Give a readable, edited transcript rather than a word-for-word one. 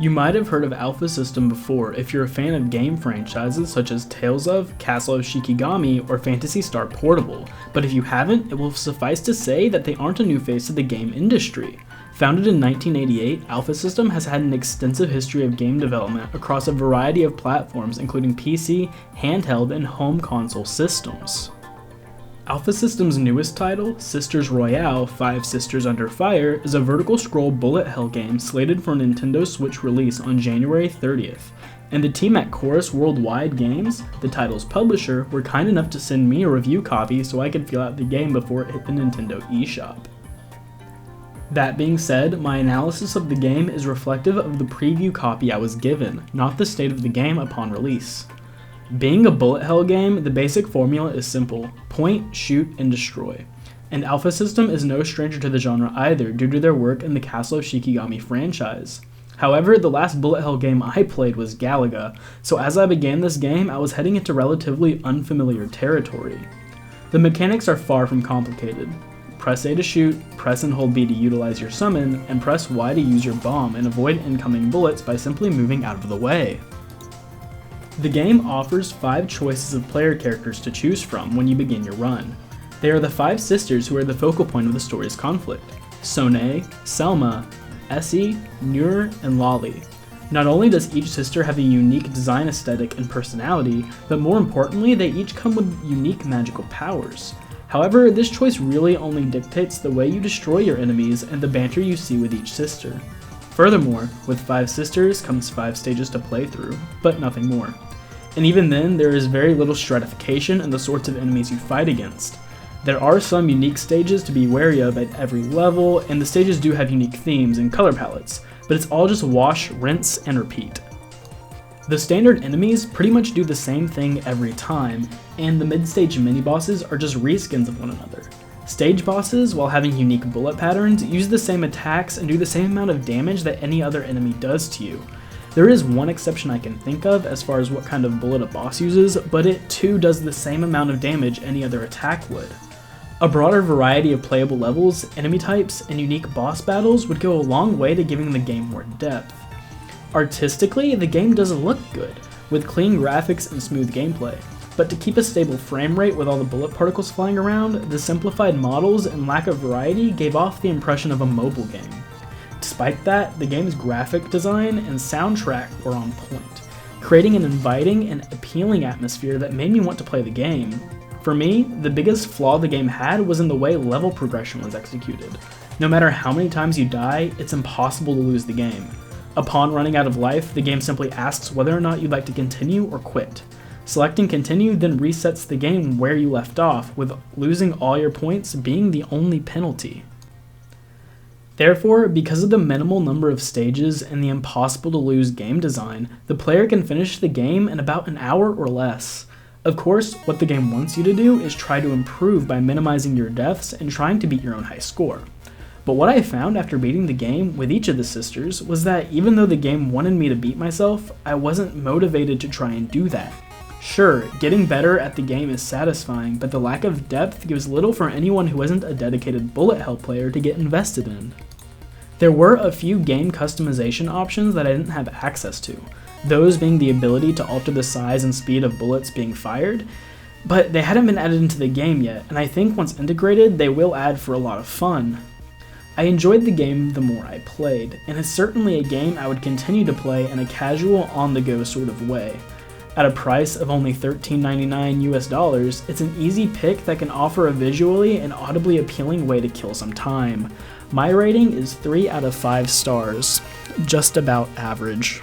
You might have heard of Alfa System before if you're a fan of game franchises such as Tales of, Castle of Shikigami, or Phantasy Star Portable, but if you haven't, it will suffice to say that they aren't a new face of the game industry. Founded in 1988, Alfa System has had an extensive history of game development across a variety of platforms including PC, handheld, and home console systems. Alfa System's newest title, Sisters Royale: 5 Sisters Under Fire, is a vertical scroll bullet hell game slated for a Nintendo Switch release on January 30th, and the team at Chorus Worldwide Games, the title's publisher, were kind enough to send me a review copy so I could feel out the game before it hit the Nintendo eShop. That being said, my analysis of the game is reflective of the preview copy I was given, not the state of the game upon release. Being a bullet hell game, the basic formula is simple: point, shoot, and destroy. And Alfa System is no stranger to the genre either due to their work in the Castle of Shikigami franchise. However, the last bullet hell game I played was Galaga, so as I began this game, I was heading into relatively unfamiliar territory. The mechanics are far from complicated. Press A to shoot, press and hold B to utilize your summon, and press Y to use your bomb and avoid incoming bullets by simply moving out of the way. The game offers 5 choices of player characters to choose from when you begin your run. They are the 5 sisters who are the focal point of the story's conflict: Sonae, Selma, Essie, Nur, and Lolly. Not only does each sister have a unique design aesthetic and personality, but more importantly, they each come with unique magical powers. However, this choice really only dictates the way you destroy your enemies and the banter you see with each sister. Furthermore, with 5 sisters comes 5 stages to play through, but nothing more. And even then, there is very little stratification in the sorts of enemies you fight against. There are some unique stages to be wary of at every level, and the stages do have unique themes and color palettes, but it's all just wash, rinse, and repeat. The standard enemies pretty much do the same thing every time, and the mid-stage mini-bosses are just reskins of one another. Stage bosses, while having unique bullet patterns, use the same attacks and do the same amount of damage that any other enemy does to you. There is one exception I can think of as far as what kind of bullet a boss uses, but it too does the same amount of damage any other attack would. A broader variety of playable levels, enemy types, and unique boss battles would go a long way to giving the game more depth. Artistically, the game doesn't look good, with clean graphics and smooth gameplay. But to keep a stable frame rate with all the bullet particles flying around, the simplified models and lack of variety gave off the impression of a mobile game. Despite that, the game's graphic design and soundtrack were on point, creating an inviting and appealing atmosphere that made me want to play the game. For me, the biggest flaw the game had was in the way level progression was executed. No matter how many times you die, it's impossible to lose the game. Upon running out of life, the game simply asks whether or not you'd like to continue or quit. Selecting continue then resets the game where you left off, with losing all your points being the only penalty. Therefore, because of the minimal number of stages and the impossible to lose game design, the player can finish the game in about an hour or less. Of course, what the game wants you to do is try to improve by minimizing your deaths and trying to beat your own high score. But what I found after beating the game with each of the sisters was that even though the game wanted me to beat myself, I wasn't motivated to try and do that. Sure, getting better at the game is satisfying, but the lack of depth gives little for anyone who isn't a dedicated bullet hell player to get invested in. There were a few game customization options that I didn't have access to, those being the ability to alter the size and speed of bullets being fired, but they hadn't been added into the game yet, and I think once integrated, they will add for a lot of fun. I enjoyed the game the more I played, and it's certainly a game I would continue to play in a casual, on-the-go sort of way. At a price of only $13.99 US, it's an easy pick that can offer a visually and audibly appealing way to kill some time. My rating is 3 out of 5 stars, just about average.